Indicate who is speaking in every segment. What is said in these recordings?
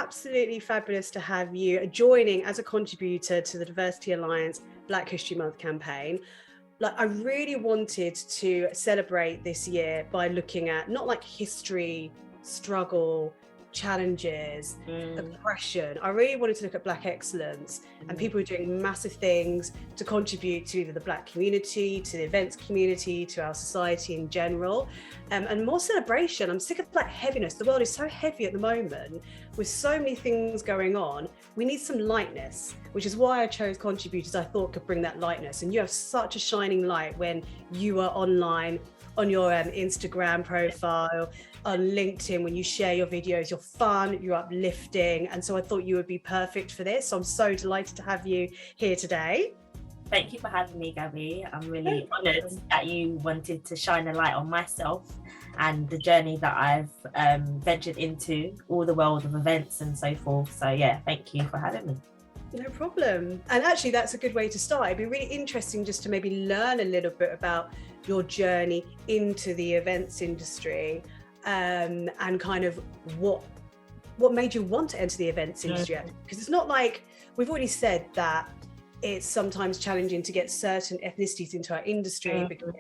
Speaker 1: absolutely fabulous to have you joining as a contributor to the Diversity Alliance Black History Month campaign. Like, I really wanted to celebrate this year by looking at not like history, struggle, challenges, oppression. I really wanted to look at Black excellence and people who are doing massive things to contribute to either the Black community, to the events community, to our society in general, and more celebration. I'm sick of Black heaviness. The world is so heavy at the moment with so many things going on. We need some lightness, which is why I chose contributors I thought could bring that lightness. And you have such a shining light when you are online, on your Instagram profile, on LinkedIn, when you share your videos. You're fun, you're uplifting, and so I thought you would be perfect for this. So I'm so delighted to have you here today.
Speaker 2: Thank you for having me, Gabby. I'm really honoured that you wanted to shine a light on myself and the journey that I've ventured into, all the world of events and so forth. So yeah, thank you for having me.
Speaker 1: No problem. And actually, that's a good way to start. It'd be really interesting just to maybe learn a little bit about your journey into the events industry, and kind of what made you want to enter the events industry. Because it's not like, we've already said that it's sometimes challenging to get certain ethnicities into our industry because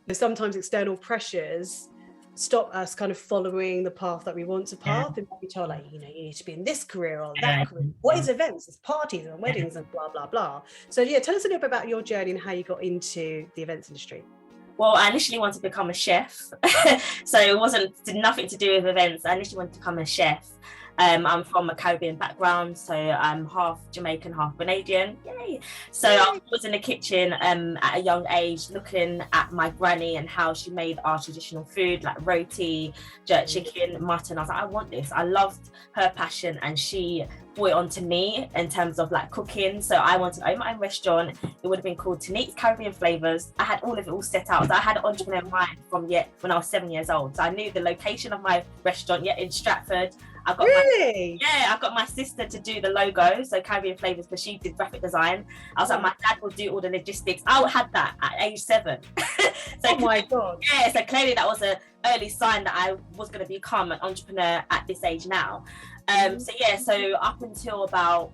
Speaker 1: there's sometimes external pressures stop us kind of following the path that we want to path, and be told, like, you know, you need to be in this career or that career. What is events? It's parties and weddings and blah blah blah. So yeah, tell us a little bit about your journey and how you got into the events industry.
Speaker 2: Well, I initially wanted to become a chef. So it did nothing to do with events. I initially wanted to become a chef. I'm from a Caribbean background, so I'm half Jamaican, half Grenadian. Yay! So I was in the kitchen at a young age, looking at my granny and how she made our traditional food, like roti, jerk chicken, mutton. I was like, I want this. I loved her passion, and she brought it on to me in terms of like cooking. So I wanted to own my own restaurant. It would have been called Tinique's Caribbean Flavors. I had all of it all set out. So I had an entrepreneur mind from when I was 7 years old. So I knew the location of my restaurant, in Stratford. I've got my sister to do the logo, so Caribbean Flavors, because she did graphic design. I was like, my dad will do all the logistics. I had that at age 7.
Speaker 1: Oh my God.
Speaker 2: Yeah, so clearly that was an early sign that I was going to become an entrepreneur at this age now. So up until about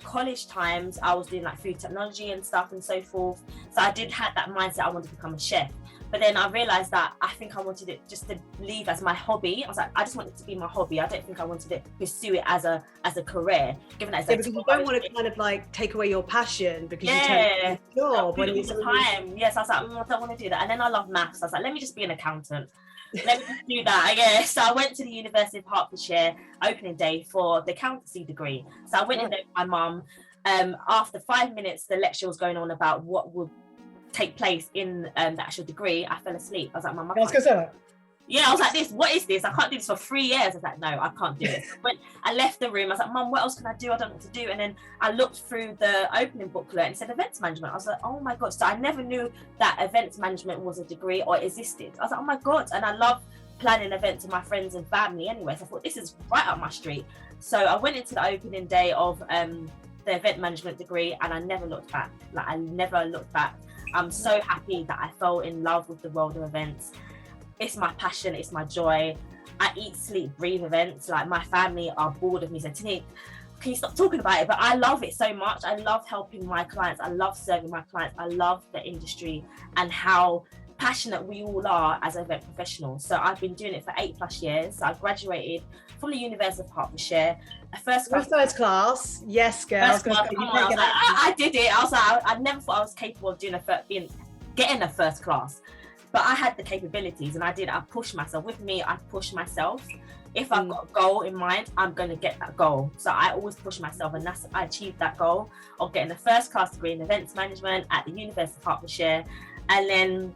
Speaker 2: college times, I was doing like food technology and stuff and so forth. So I did have that mindset I wanted to become a chef. But then I realised that I think I wanted it just to leave as my hobby. I was like, I just want it to be my hobby. I don't think I wanted to pursue it as a career, given that it's
Speaker 1: because you don't want to kind of like take away your passion because you turn your job when it's
Speaker 2: time. Yes, I was like, I don't want to do that. And then I love maths. I was like, let me just be an accountant. Let me just do that. Yeah. So I went to the University of Hertfordshire opening day for the accountancy degree. So I went in there with my mum. After 5 minutes, the lecture was going on about what would take place in the actual degree. I fell asleep. I was like, Mum, I was like, what is this? I can't do this for 3 years. I was like, no, I can't do it. I left the room. I was like, Mum, what else can I do? I don't know what to do. And then I looked through the opening booklet and it said events management. I was like, oh my God. So I never knew that events management was a degree or existed. I was like, oh my God. And I love planning events with my friends and family anyway. So I thought, this is right up my street. So I went into the opening day of the event management degree, and I never looked back. I'm so happy that I fell in love with the world of events. It's my passion, it's my joy. I eat, sleep, breathe events. Like, my family are bored of me saying, Tinique, can you stop talking about it? But I love it so much. I love helping my clients. I love serving my clients. I love the industry and how passionate we all are as event professionals. So I've been doing it for 8+ years. So I graduated from the University of Hertfordshire. First
Speaker 1: class, yes, girl.
Speaker 2: I did it. I was like, I never thought I was capable of doing getting a first class, but I had the capabilities, and I did. I pushed myself. With me, I pushed myself. If I've got a goal in mind, I'm going to get that goal. So I always push myself, and I achieved that goal of getting a first class degree in events management at the University of Hertfordshire. And then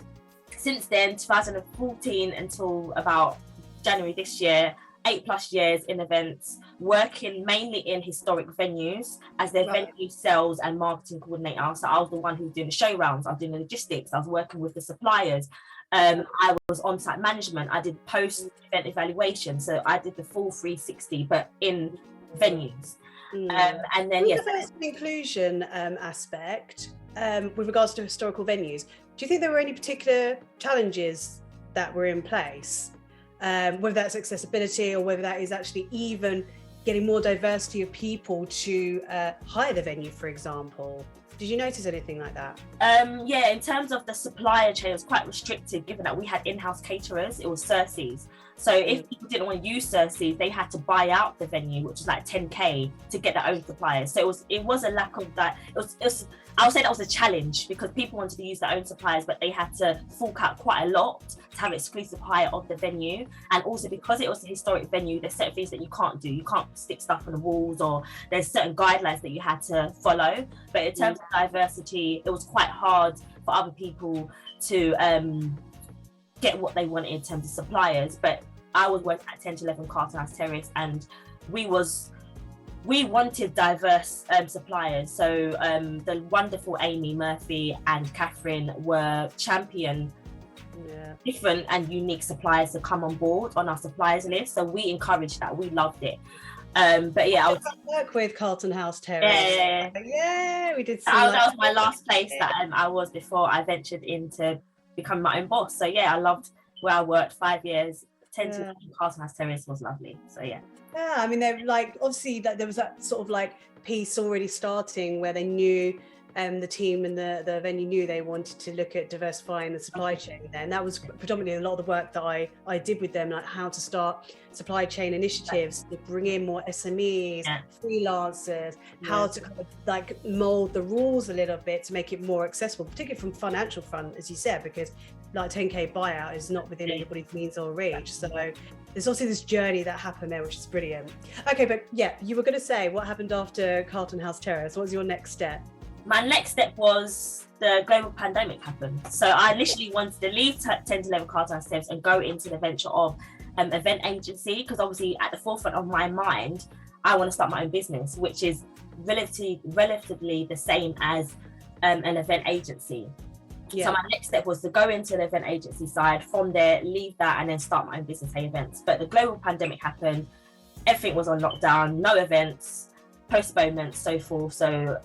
Speaker 2: since then, 2014 until about January this year, 8+ years in events, working mainly in historic venues as their venue sales and marketing coordinator. So I was the one who was doing the show rounds, I was doing the logistics, I was working with the suppliers. I was on-site management, I did post-event evaluation. So I did the full 360, but in venues. And then, yes.
Speaker 1: The inclusion aspect with regards to historical venues, do you think there were any particular challenges that were in place? Whether that's accessibility or whether that is actually even getting more diversity of people to hire the venue, for example? Did you notice anything like that?
Speaker 2: Yeah, in terms of the supplier chain, it was quite restricted given that we had in-house caterers. It was Cersei's. So if people didn't want to use Cersei's, they had to buy out the venue, which was like 10k to get their own suppliers. So it was a lack of that. It was I would say that was a challenge because people wanted to use their own suppliers, but they had to fork out quite a lot to have exclusive hire of the venue. And also because it was a historic venue, there's certain things that you can't do. You can't stick stuff on the walls, or there's certain guidelines that you had to follow. But in terms of diversity, it was quite hard for other people to get what they wanted in terms of suppliers. But I was working at 10 to 11 Carlton House Terrace, and we wanted diverse suppliers. So the wonderful Amy, Murphy and Catherine were champion different and unique suppliers to come on board on our suppliers list. So we encouraged that. We loved it. But yeah, I
Speaker 1: work with Carlton House Terrace. Yeah, we did.
Speaker 2: That was my last place that I was before I ventured into becoming my own boss. So yeah, I loved where I worked. 5 years. 10 to 11 Carlton House Terrace was lovely. So yeah.
Speaker 1: Yeah, I mean, they're like, obviously that there was that sort of like piece already starting where they knew the team and the venue knew they wanted to look at diversifying the supply chain there. And that was predominantly a lot of the work that I did with them, like how to start supply chain initiatives to bring in more SMEs, freelancers, how to kind of like mold the rules a little bit to make it more accessible, particularly from financial front, as you said, because like 10k buyout is not within anybody's means or reach. So there's also this journey that happened there, which is brilliant. Okay, but yeah, you were going to say what happened after Carlton House Terrace. What was your next step?
Speaker 2: My next step was the global pandemic happened. So I initially wanted to leave 10 to 11 Carlton House Terrace and go into the venture of event agency, because obviously at the forefront of my mind, I want to start my own business, which is relatively the same as an event agency. So my next step was to go into the event agency side, from there leave that and then start my own business, Hey Events. But the global pandemic happened, everything was on lockdown, no events, postponements, so forth. So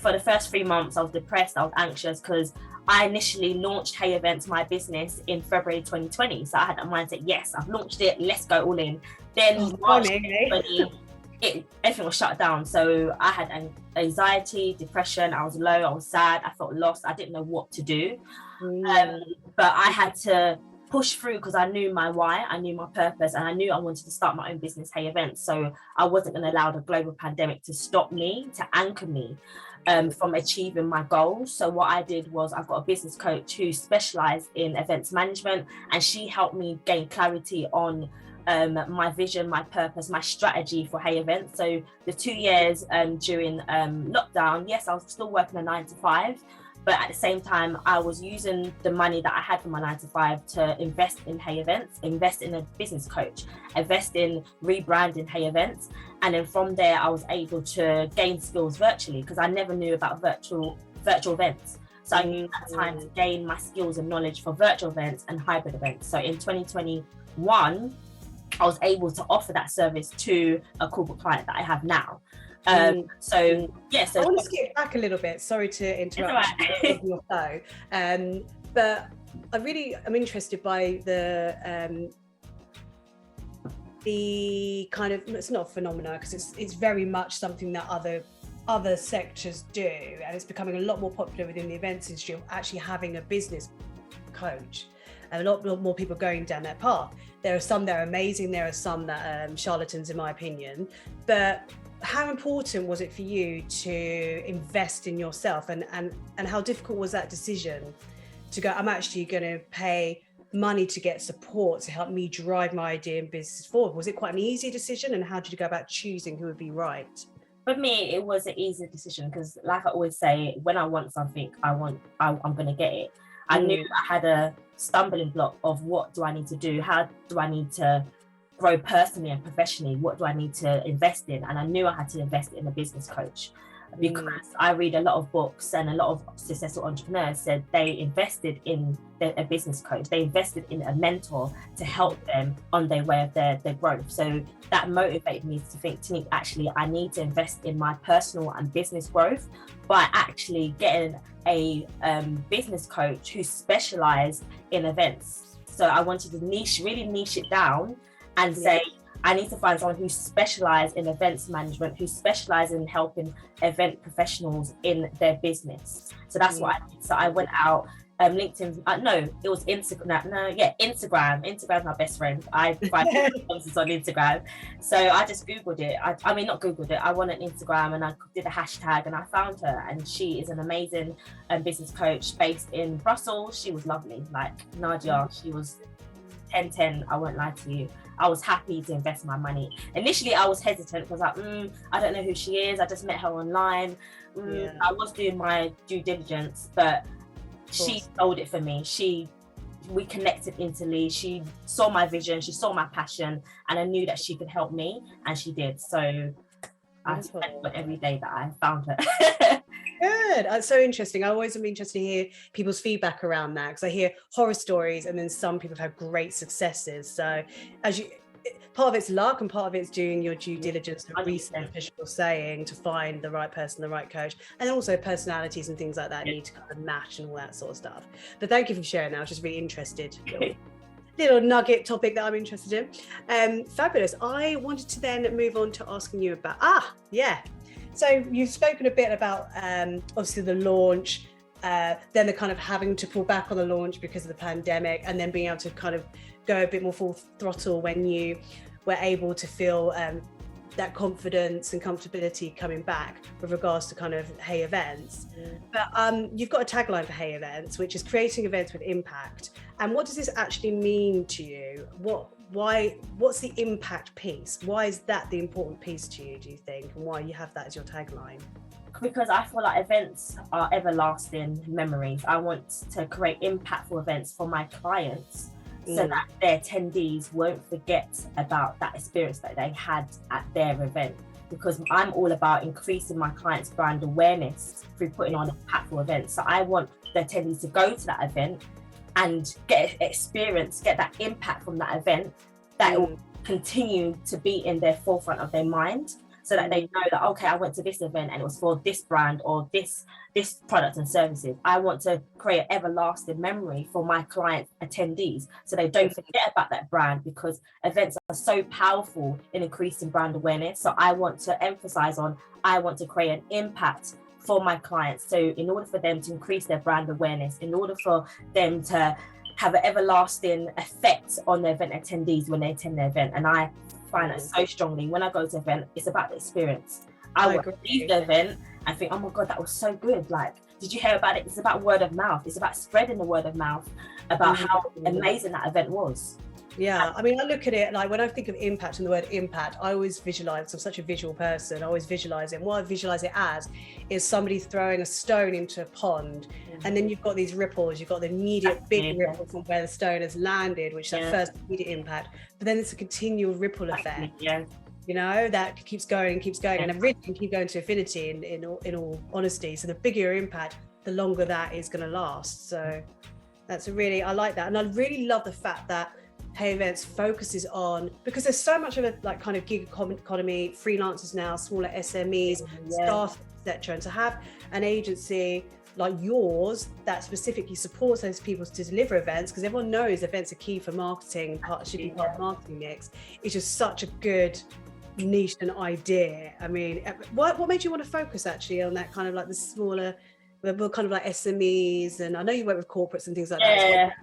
Speaker 2: for the first 3 months I was depressed, I was anxious, because I initially launched Hey Events, my business, in February 2020. So I had that mindset, yes, I've launched it, let's go all in. Then March 2020, everything was shut down. So I had anxiety, depression, I was low, I was sad, I felt lost, I didn't know what to do. But I had to push through because I knew my why, I knew my purpose, and I knew I wanted to start my own business, Hey Events. So I wasn't going to allow the global pandemic to stop me, to anchor me from achieving my goals. So what I did was I've got a business coach who specialized in events management, and she helped me gain clarity on my vision, my purpose, my strategy for Hey Events. So the 2 years during lockdown, yes, I was still working a 9 to 5, but at the same time, I was using the money that I had from my 9 to 5 to invest in Hey Events, invest in a business coach, invest in rebranding Hey Events. And then from there, I was able to gain skills virtually, because I never knew about virtual events. So I used that time to gain my skills and knowledge for virtual events and hybrid events. So in 2021, I was able to offer that service to a corporate client that I have now. So I
Speaker 1: want to skip back a little bit. Sorry to interrupt your flow, but I'm interested by the kind of, it's not a phenomena because it's very much something that other sectors do, and it's becoming a lot more popular within the events industry, of actually having a business coach. A lot more people going down that path. There are some that are amazing, there are some that are charlatans, in my opinion. But how important was it for you to invest in yourself, and how difficult was that decision to go, I'm actually going to pay money to get support to help me drive my idea and business forward? Was it quite an easy decision, and how did you go about choosing who would be right?
Speaker 2: For me, it was an easy decision, because like I always say, when I want something, I'm going to get it. I knew I had a stumbling block of what do I need to do? How do I need to grow personally and professionally? What do I need to invest in? And I knew I had to invest in a business coach, because I read a lot of books, and a lot of successful entrepreneurs said they invested in a business coach. They invested in a mentor to help them on their way of their growth. So that motivated me to think, Tinique, actually, I need to invest in my personal and business growth by actually getting a business coach who specialized in events. So I wanted to really niche it down and say, I need to find someone who specializes in events management, who specializes in helping event professionals in their business. So that's what I did. So I went out, LinkedIn, no, it was Instagram. No, yeah, Instagram. Instagram's my best friend. I find sponsors on Instagram. So I just Googled it. I mean, not Googled it. I went on Instagram and I did a hashtag and I found her. And she is an amazing business coach based in Brussels. She was lovely. Like Nadia, she was 10/10. I won't lie to you. I was happy to invest my money. Initially, I was hesitant because I don't know who she is. I just met her online. I was doing my due diligence, but she sold it for me. We connected instantly. She saw my vision, she saw my passion, and I knew that she could help me, and she did. So I spent every day that I found her.
Speaker 1: Good. That's so interesting. I always am interested to hear people's feedback around that, because I hear horror stories and then some people have had great successes. So part of it's luck and part of it's doing your due diligence and research, as you're saying, to find the right person, the right coach, and also personalities and things like that need to kind of match and all that sort of stuff. But thank you for sharing that. I was just really interested. Little nugget topic that I'm interested in. Fabulous. I wanted to then move on to asking you about, so you've spoken a bit about obviously the launch, then the kind of having to pull back on the launch because of the pandemic, and then being able to kind of go a bit more full throttle when you were able to feel that confidence and comfortability coming back with regards to kind of Hey Events. But you've got a tagline for Hey Events, which is creating events with impact. And what does this actually mean to you? What's the impact piece? Why is that the important piece to you, do you think? And why you have that as your tagline?
Speaker 2: Because I feel like events are everlasting memories. I want to create impactful events for my clients so that their attendees won't forget about that experience that they had at their event. Because I'm all about increasing my clients' brand awareness through putting on impactful events. So I want the attendees to go to that event and get experience, get that impact from that event that will continue to be in their forefront of their mind, so that they know that, okay, I went to this event and it was for this brand or this product and services. I want to create an everlasting memory for my client attendees so they don't forget about that brand, because events are so powerful in increasing brand awareness. So I want to emphasize on, I want to create an impact for my clients. So in order for them to increase their brand awareness, in order for them to have an everlasting effect on the event attendees when they attend the event. And I find that so strongly. When I go to an event, it's about the experience. I will leave the event and think, oh my God, that was so good. Like, did you hear about it? It's about word of mouth. It's about spreading the word of mouth about how amazing that event was.
Speaker 1: Yeah, I mean, I look at it like when I think of impact and the word impact, I always visualize, I'm such a visual person, I always visualize it. And what I visualize it as is somebody throwing a stone into a pond, and then you've got these ripples, you've got the immediate big ripple from where the stone has landed, which is that first immediate impact, but then it's a continual ripple effect. You know, that keeps going and keeps going, and it really can keep going to infinity in all honesty. So the bigger your impact, the longer that is going to last. So that's I like that. And I really love the fact that Hey Events focuses on, because there's so much of a like kind of gig economy, freelancers now, smaller SMEs, staff, etc. And to have an agency like yours that specifically supports those people to deliver events, because everyone knows events are key for marketing, should be part of the marketing mix. It's just such a good niche and idea. I mean, what made you want to focus actually on that kind of like the smaller, kind of like SMEs? And I know you work with corporates and things like that.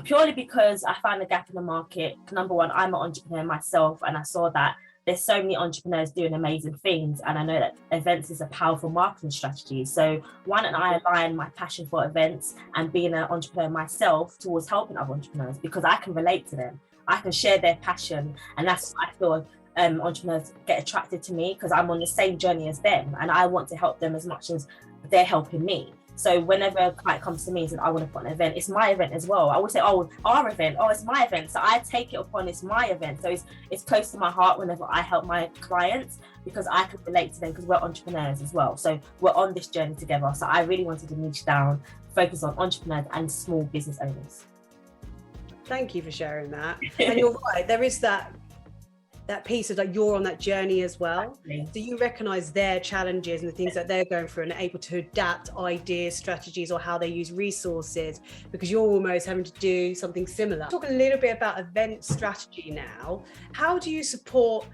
Speaker 2: Purely because I found a gap in the market. Number one, I'm an entrepreneur myself, and I saw that there's so many entrepreneurs doing amazing things, and I know that events is a powerful marketing strategy. So why don't I align my passion for events and being an entrepreneur myself towards helping other entrepreneurs, because I can relate to them, I can share their passion, and that's what I feel entrepreneurs get attracted to me, because I'm on the same journey as them and I want to help them as much as they're helping me. So whenever a client comes to me and says, I want to put an event, it's my event as well. I always say, oh, our event, oh, it's my event. So I take it upon, it's my event. So it's close to my heart whenever I help my clients, because I can relate to them, because we're entrepreneurs as well. So we're on this journey together. So I really wanted to niche down, focus on entrepreneurs and small business owners.
Speaker 1: Thank you for sharing that. And you're right, there is that that piece of like you're on that journey as well.
Speaker 2: Exactly.
Speaker 1: Do you recognize their challenges and the things that they're going through and are able to adapt ideas, strategies, or how they use resources, because you're almost having to do something similar? Talk a little bit about event strategy now. How do you support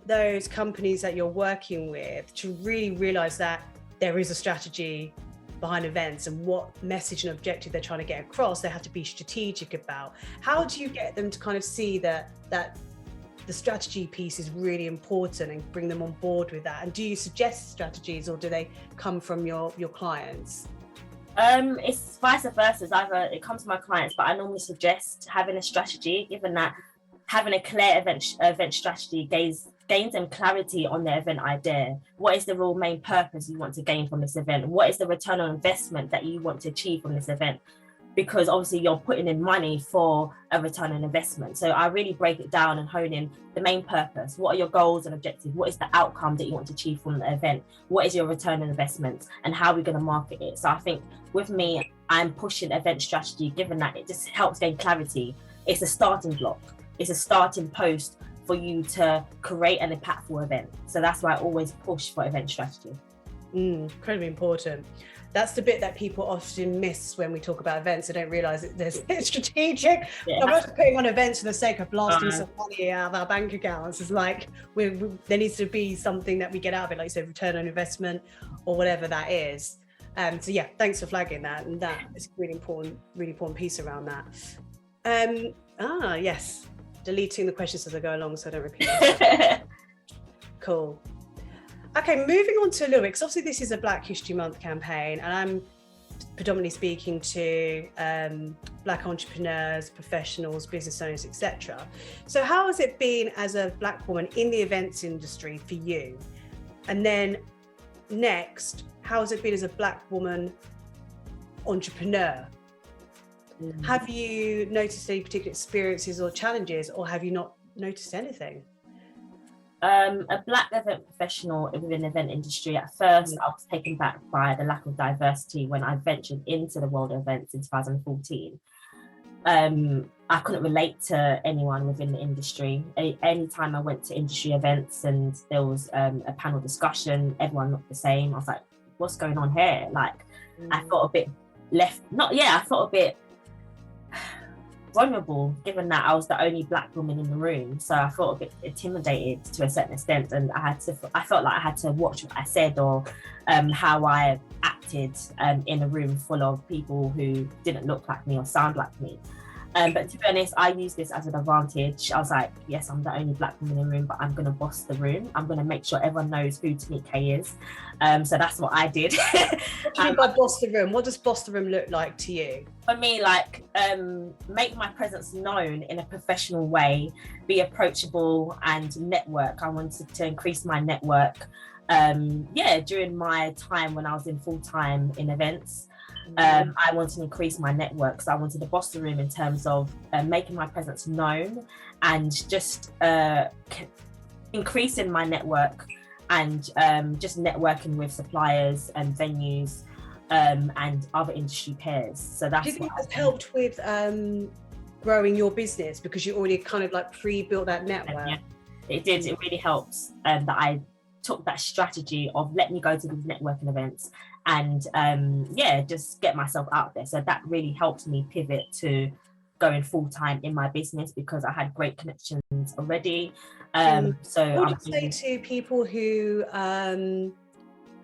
Speaker 1: those companies that you're working with to really realize that there is a strategy behind events and what message and objective they're trying to get across? They have to be strategic about. How do you get them to kind of see that the strategy piece is really important and bring them on board with that? And do you suggest strategies, or do they come from your clients?
Speaker 2: It's vice versa. It's either it comes from my clients, but I normally suggest having a strategy, given that having a clear event strategy gains them clarity on their event idea. What is the real main purpose you want to gain from this event? What is the return on investment that you want to achieve from this event? Because obviously you're putting in money for a return on investment. So I really break it down and hone in the main purpose. What are your goals and objectives? What is the outcome that you want to achieve from the event? What is your return on investment, and how are we going to market it? So I think with me, I'm pushing event strategy, given that it just helps gain clarity. It's a starting block. It's a starting post for you to create an impactful event. So that's why I always push for event strategy.
Speaker 1: Incredibly important. That's the bit that people often miss when we talk about events. They don't realize that it's strategic. Yeah. I'm not putting on events for the sake of blasting some money out of our bank accounts. It's like there needs to be something that we get out of it, like you said, return on investment or whatever that is. So yeah, thanks for flagging that. And that is a really important piece around that. Yes. Deleting the questions as I go along so I don't repeat it. Cool. Okay, moving on to a little bit, because obviously this is a Black History Month campaign, and I'm predominantly speaking to Black entrepreneurs, professionals, business owners, etc. So how has it been as a Black woman in the events industry for you? And then next, how has it been as a Black woman entrepreneur? Have you noticed any particular experiences or challenges, or have you not noticed anything?
Speaker 2: A Black event professional within the event industry, at first I was taken back by the lack of diversity when I ventured into the world of events in 2014. I couldn't relate to anyone within the industry. Anytime I went to industry events and there was a panel discussion, everyone looked the same. I was like, what's going on here? Like, I felt a bit I felt a bit vulnerable, given that I was the only Black woman in the room. So I felt a bit intimidated to a certain extent, and I felt like I had to watch what I said or how I acted in a room full of people who didn't look like me or sound like me. But to be honest, I used this as an advantage. I was like, yes, I'm the only Black woman in the room, but I'm going to boss the room. I'm going to make sure everyone knows who Tinique is. So that's what I did.
Speaker 1: What do you mean by boss the room? What does boss the room look like to you?
Speaker 2: For me, like, make my presence known in a professional way, be approachable and network. I wanted to increase my network. During my time when I was in full-time in events, I wanted to increase my network. So I wanted to boss the room in terms of making my presence known and just increasing my network and just networking with suppliers and venues and other industry peers. So that's. Do you think that's
Speaker 1: helped with growing your business because you already kind of like pre-built that network?
Speaker 2: Yeah, it did. It really helps that I took that strategy of let me go to these networking events and just get myself out there. So that really helped me pivot to going full-time in my business because I had great connections already. So
Speaker 1: what would you say to people who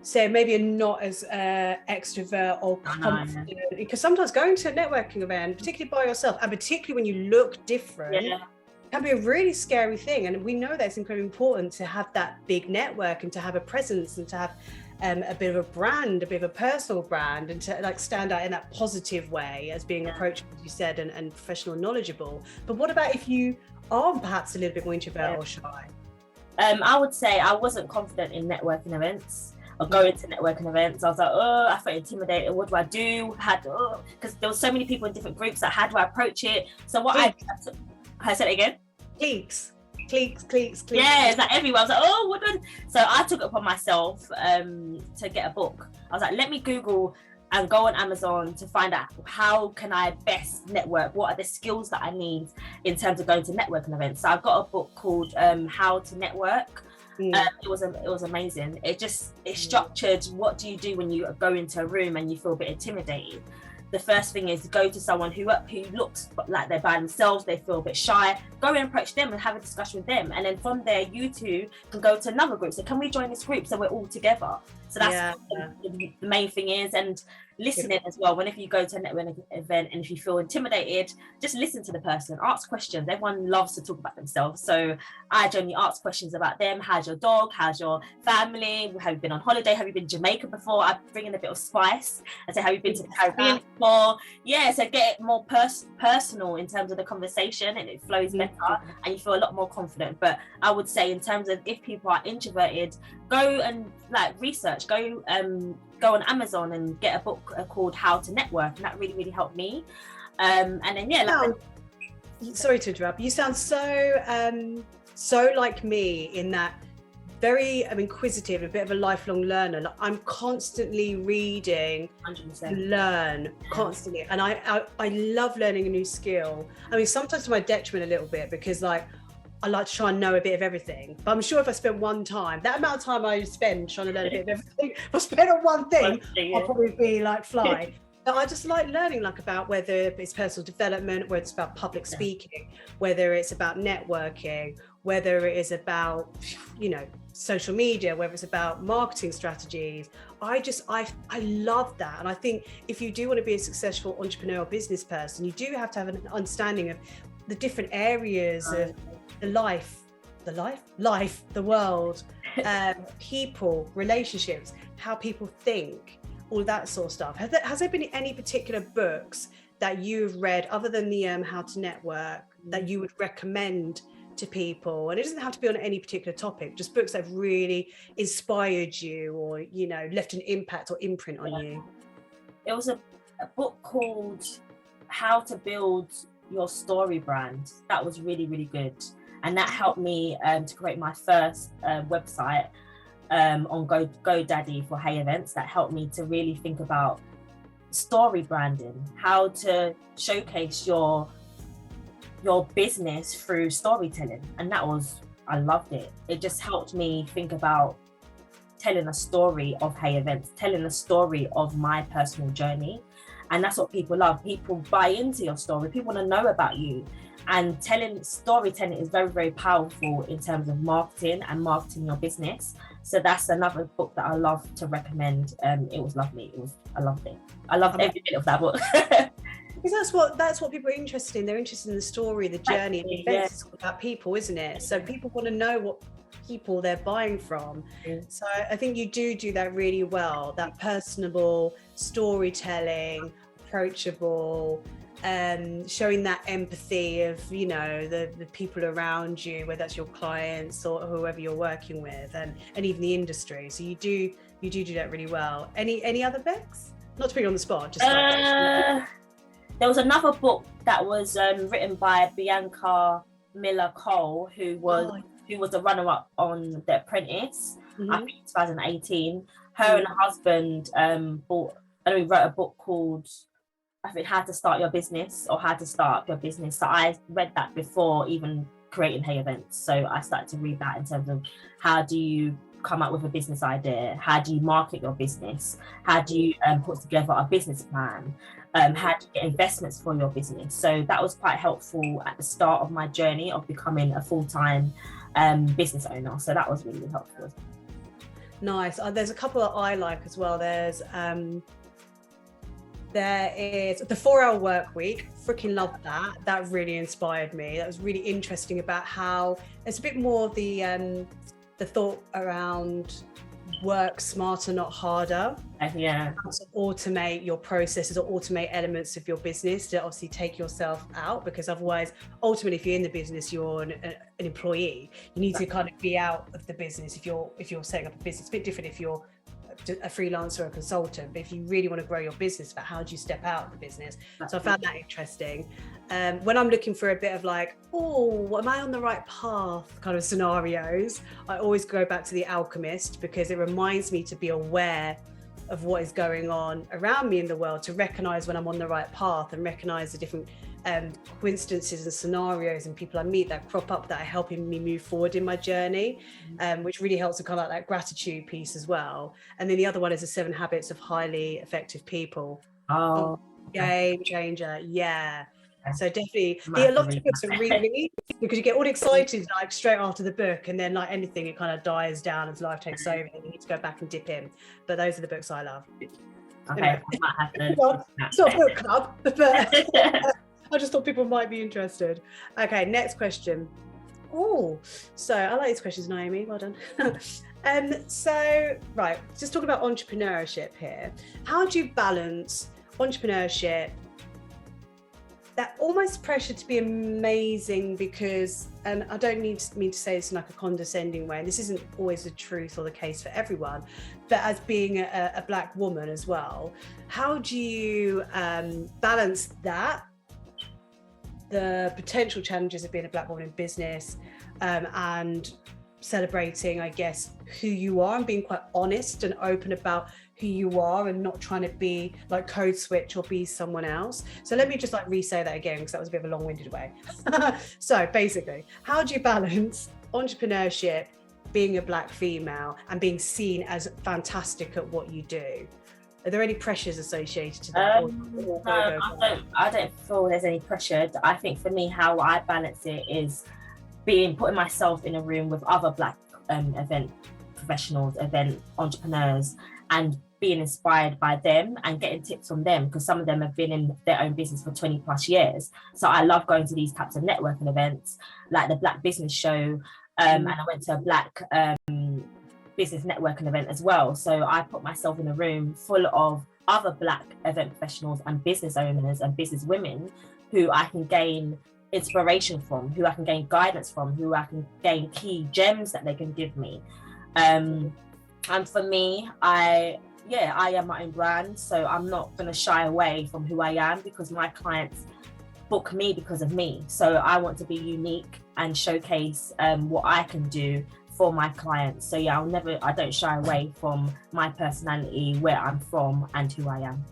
Speaker 1: say maybe are not as extrovert or confident? Because sometimes going to a networking event, particularly by yourself, and particularly when you look different, can be a really scary thing. And we know that it's incredibly important to have that big network and to have a presence and to have a bit of a brand, a bit of a personal brand, and to like stand out in that positive way as being approachable, as you said, and professional and knowledgeable. But what about if you are perhaps a little bit more introvert or shy?
Speaker 2: I would say I wasn't confident in networking events or going to networking events. I was like, I felt intimidated. What do I do? Because there were so many people in different groups. Like, how do I approach it? So what I said it again? Cliques. Yeah, it's like everyone was like, what do I do? So I took it upon myself to get a book. I was like, let me Google and go on Amazon to find out how can I best network, what are the skills that I need in terms of going to networking events. So I've got a book called How to Network. It was amazing. It structured what do you do when you go into a room and you feel a bit intimidated. The first thing is to go to someone who looks like they're by themselves, they feel a bit shy, go and approach them and have a discussion with them. And then from there, you two can go to another group. So can we join this group so we're all together? So that's the main thing is, and listening as well. Whenever you go to a networking event and if you feel intimidated, just listen to the person, ask questions. Everyone loves to talk about themselves. So I generally ask questions about them. How's your dog? How's your family? Have you been on holiday? Have you been to Jamaica before? I bring in a bit of spice. I say, have you been to the Caribbean before? Yeah, so get it more personal in terms of the conversation, and it flows better and you feel a lot more confident. But I would say in terms of if people are introverted, go and research, go on Amazon and get a book called How to Network, and that really helped me. And then
Speaker 1: sorry to interrupt, you sound so like me in that very inquisitive, a bit of a lifelong learner. Like, I'm constantly reading,
Speaker 2: 100%.
Speaker 1: Learn constantly, and I love learning a new skill. I mean, sometimes to my detriment a little bit, because I like to try and know a bit of everything. But I'm sure if I spent one time, that amount of time I spend trying to learn a bit of everything, if I spent on one thing, I'll probably be like fly. But I just like learning about whether it's personal development, whether it's about public speaking, whether it's about networking, whether it is about, social media, whether it's about marketing strategies. I love that. And I think if you do want to be a successful entrepreneurial business person, you do have to have an understanding of the different areas of the world, people, relationships, how people think, all that sort of stuff. Has there been any particular books that you've read other than the How to Network that you would recommend to people? And it doesn't have to be on any particular topic, just books that have really inspired you or, left an impact or imprint on you.
Speaker 2: It was a book called How to Build Your Story Brand. That was really good, and that helped me to create my first website on GoDaddy for Hay Events. That helped me to really think about story branding, how to showcase your business through storytelling. And I loved it. It just helped me think about telling a story of Hay Events, telling a story of my personal journey. And that's what people love. People buy into your story. People want to know about you. And storytelling is very powerful in terms of marketing your business. So that's another book that I love to recommend. It was lovely. I loved it. I loved every bit of that book.
Speaker 1: Because that's what people are interested in. They're interested in the story, the journey. And the events is all about people, isn't it? So people want to know what people they're buying from. So I think you do that really well. That personable storytelling, approachable, showing that empathy of the people around you, whether that's your clients or whoever you're working with, and even the industry. So you do that really well. Any other books? Not to put you on the spot, just
Speaker 2: there was another book that was written by Bianca Miller Cole, who was the runner-up on The Apprentice. I think 2018. Her and her husband wrote a book called, I think, How to Start Your Business, or How to Start Your Business. So I read that before even creating Hay Events. So I started to read that in terms of how do you come up with a business idea, how do you market your business, how do you put together a business plan, how do you get investments for your business. So that was quite helpful at the start of my journey of becoming a full-time business owner. So that was really helpful.
Speaker 1: Nice. There's a couple that I like as well. There is The 4-Hour Work Week. Freaking love that. That really inspired me. That was really interesting about how it's a bit more of the thought around work smarter, not harder. How to automate your processes or automate elements of your business to obviously take yourself out, because otherwise, ultimately, if you're in the business, you're an employee. You need to kind of be out of the business if you're setting up a business. It's a bit different if you're a freelancer or a consultant, but if you really want to grow your business, but how do you step out of the business? So I found that interesting. When I'm looking for a bit of am I on the right path kind of scenarios, I always go back to The Alchemist, because it reminds me to be aware of what is going on around me in the world, to recognize when I'm on the right path and recognize the different coincidences and scenarios and people I meet that crop up that are helping me move forward in my journey, which really helps to come out that gratitude piece as well. And then the other one is the 7 Habits of Highly Effective People.
Speaker 2: Oh,
Speaker 1: game changer. Yeah.
Speaker 2: Okay.
Speaker 1: So definitely a lot of books are reread because you get all excited like straight after the book, and then like anything, it kind of dies down as life takes over and you need to go back and dip in. But those are the books I love.
Speaker 2: Okay,
Speaker 1: Anyway,
Speaker 2: I might have to
Speaker 1: it's not a book club, but I just thought people might be interested. Okay, next question. Oh, so I like these questions, Naomi. Well done. So, right, just talking about entrepreneurship here. How do you balance entrepreneurship, that almost pressure to be amazing, because, and I don't mean to say this in like a condescending way, and this isn't always the truth or the case for everyone, but as being a Black woman as well, how do you balance that, the potential challenges of being a Black woman in business, and celebrating, I guess, who you are and being quite honest and open about who you are and not trying to be like code switch or be someone else? So let me just like re-say that again, because that was a bit of a long-winded way. So basically, how do you balance entrepreneurship, being a Black female, and being seen as fantastic at what you do? Are there any pressures associated to that?
Speaker 2: No, I don't feel there's any pressure. I think for me, how I balance it is putting myself in a room with other Black event professionals, event entrepreneurs, and being inspired by them and getting tips from them, because some of them have been in their own business for 20 plus years. So I love going to these types of networking events, like the Black Business Show, and I went to a Black business networking event as well. So I put myself in a room full of other Black event professionals and business owners and business women who I can gain inspiration from, who I can gain guidance from, who I can gain key gems that they can give me. And for me, I am my own brand, so I'm not going to shy away from who I am, because my clients book me because of me. So I want to be unique and showcase what I can do for my clients. So yeah, I don't shy away from my personality, where I'm from and who I am.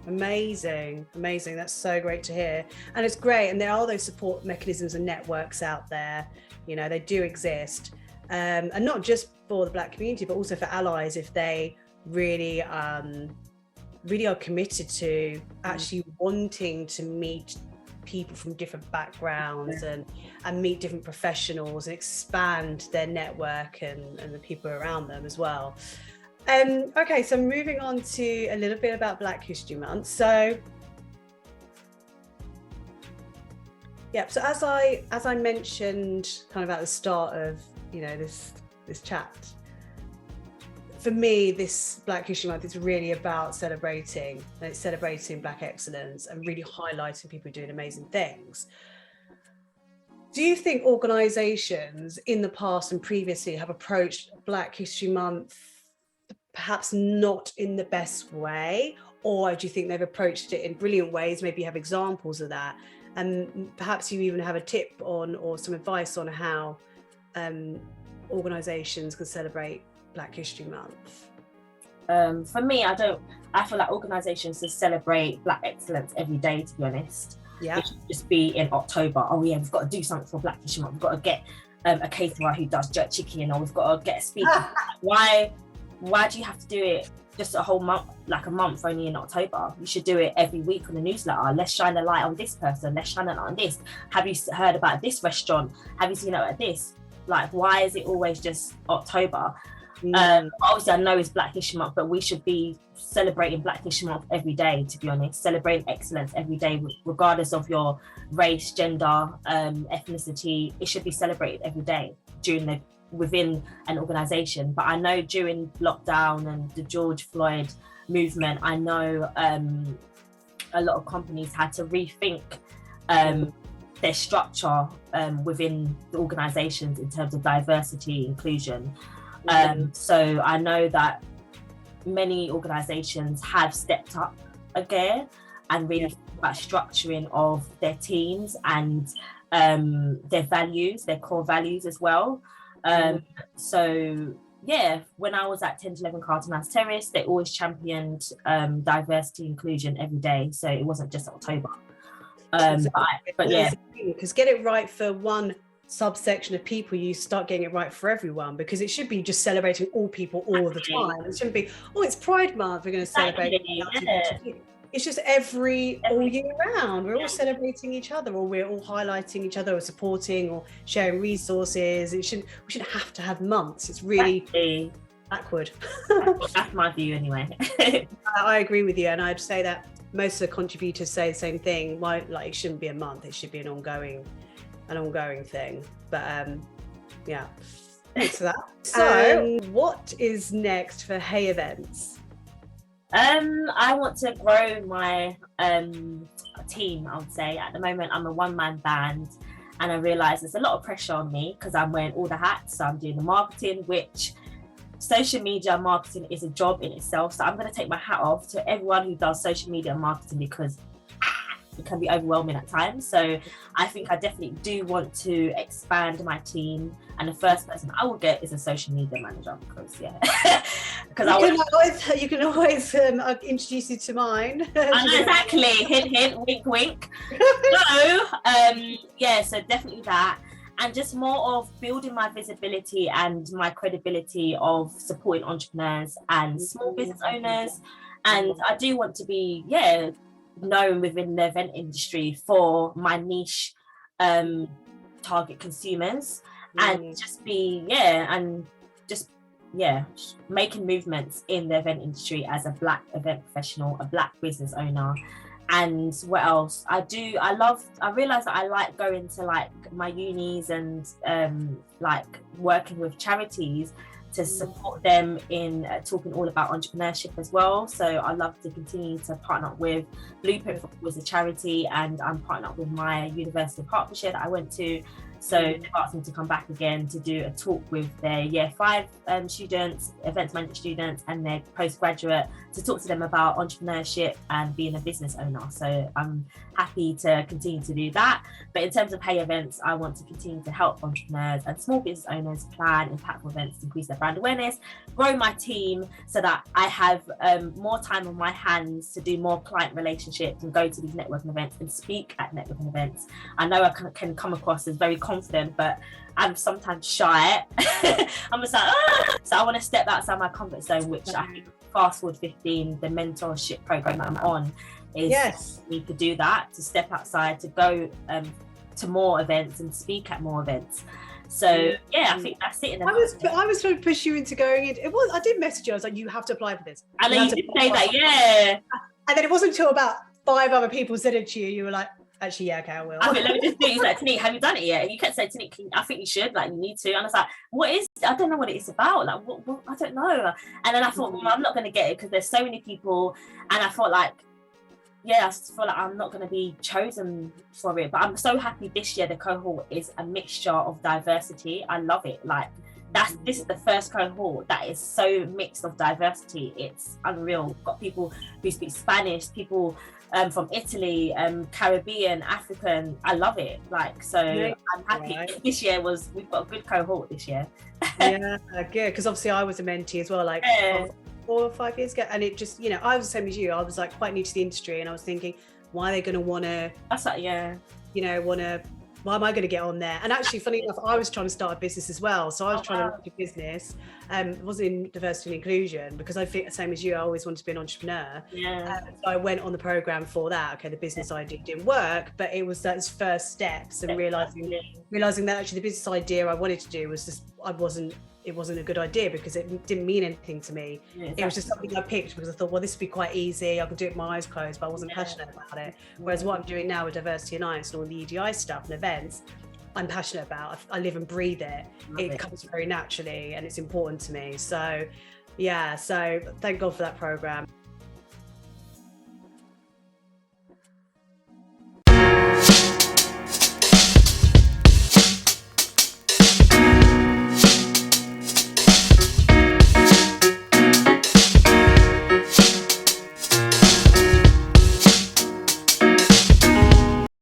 Speaker 1: Amazing. That's so great to hear. And it's great. And there are those support mechanisms and networks out there, you know, they do exist. And not just for the Black community, but also for allies, if they really are committed to actually wanting to meet people from different backgrounds and meet different professionals and expand their network and the people around them as well. Okay, so moving on to a little bit about Black History Month. So yeah, so as I mentioned kind of at the start of, you know, this chat, for me, this Black History Month is really about celebrating Black excellence and really highlighting people doing amazing things. Do you think organisations in the past and previously have approached Black History Month perhaps not in the best way, or do you think they've approached it in brilliant ways? Maybe you have examples of that, and perhaps you even have a tip on or some advice on how organisations can celebrate Black History Month.
Speaker 2: For me, I feel like organisations should celebrate Black excellence every day, to be honest.
Speaker 1: Yeah.
Speaker 2: It should just be in October. Oh yeah, we've got to do something for Black History Month. We've got to get a caterer who does jerk chicken, or we've got to get a speaker. Why do you have to do it just a whole month, like a month only in October? You should do it every week on the newsletter. Let's shine a light on this person. Let's shine a light on this. Have you heard about this restaurant? Have you seen about this? Like, why is it always just October? Obviously, I know it's Black History Month, but we should be celebrating Black History Month every day, to be honest. Celebrating excellence every day, regardless of your race, gender, ethnicity. It should be celebrated every day within an organisation. But I know during lockdown and the George Floyd movement, I know a lot of companies had to rethink their structure within the organisations in terms of diversity, inclusion. So I know that many organisations have stepped up again and really think about structuring of their teams and their values, their core values as well. So when I was at 10 to 11 Carlton House Terrace, they always championed diversity inclusion every day. So it wasn't just October. But yeah.
Speaker 1: Because get it right for one subsection of people, you start getting it right for everyone, because it should be just celebrating all people all the time. It shouldn't be, oh, it's Pride Month, we're going to celebrate. It's just all year round. We're all celebrating each other, or we're all highlighting each other, or supporting, or sharing resources. We shouldn't have to have months. It's really backward.
Speaker 2: That's my view anyway.
Speaker 1: I agree with you, and I'd say that most of the contributors say the same thing. Why, like, it shouldn't be a month, it should be an ongoing thing. But yeah, thanks for that. So what is next for Hey Events?
Speaker 2: I want to grow my team. I would say at the moment I'm a one-man band, and I realize there's a lot of pressure on me because I'm wearing all the hats. So I'm doing the marketing, which social media marketing is a job in itself. So I'm going to take my hat off to everyone who does social media marketing, because it can be overwhelming at times. So I think I definitely do want to expand my team, and the first person I will get is a social media manager, because
Speaker 1: you can always introduce you to mine.
Speaker 2: Exactly. Hint, hint, wink, wink. So definitely that, and just more of building my visibility and my credibility of supporting entrepreneurs and small business owners. And I do want to be known within the event industry for my niche target consumers, and just be making movements in the event industry as a Black event professional, a Black business owner. And what else I realize that I like going to like my unis and like working with charities to support them in talking all about entrepreneurship as well. So I love to continue to partner up with Blueprint was a charity, and I'm partnered up with my University of Hertfordshire that I went to. So they've asked me to come back again to do a talk with their year 5 students, events management students, and their postgraduate, to talk to them about entrepreneurship and being a business owner. So I'm happy to continue to do that. But in terms of Hey Events, I want to continue to help entrepreneurs and small business owners plan impactful events to increase their brand awareness, grow my team so that I have more time on my hands to do more client relationships and go to these networking events and speak at networking events. I know I can come across as very confident, but I'm sometimes shy. I'm just like, So I want to step outside my comfort zone, which I think Fast Forward 15, the mentorship program that I'm on, is me to do that, to step outside, to go to more events and speak at more events. So I think that's it.
Speaker 1: I was trying to push you into going in. I did message you. I was like, you have to apply for this.
Speaker 2: And then you did say that,
Speaker 1: And then it wasn't until about 5 other people said it to you. You were like, actually, okay, I will.
Speaker 2: Let me just do it. He's like, Tinique, have you done it yet? And you kept saying, Tinique, I think you should, like, you need to. And I was like, I don't know what it is about. Like, what I don't know. And then I thought, I'm not going to get it because there's so many people. And I thought like, I feel like I'm not going to be chosen for it. But I'm so happy this year the cohort is a mixture of diversity. I love it. Like, this is the first cohort that is so mixed of diversity. It's unreal. We've got people who speak Spanish, people from Italy, Caribbean, African. I love it. Like, so I'm happy. This year we've got a good cohort this year.
Speaker 1: Good, because obviously I was a mentee as well, like 4 or 5 years ago, and it just, I was the same as you. I was like quite new to the industry, and I was thinking, why are they going to want to?
Speaker 2: That's like,
Speaker 1: why am I going to get on there? And actually, funny enough, I was trying to start a business as well. So I was trying to launch a business. It was in diversity and inclusion, because I think the same as you, I always wanted to be an entrepreneur. So I went on the program for that. Okay, the business idea didn't work, but it was those first steps, and realizing that actually the business idea I wanted to do was just, it wasn't a good idea, because it didn't mean anything to me. It was just something I picked because I thought, well, this would be quite easy. I could do it with my eyes closed, but I wasn't passionate about it. Whereas what I'm doing now with Diversity Alliance and all the EDI stuff and events, I'm passionate about. I live and breathe it. It comes very naturally, and it's important to me. So, so thank God for that program.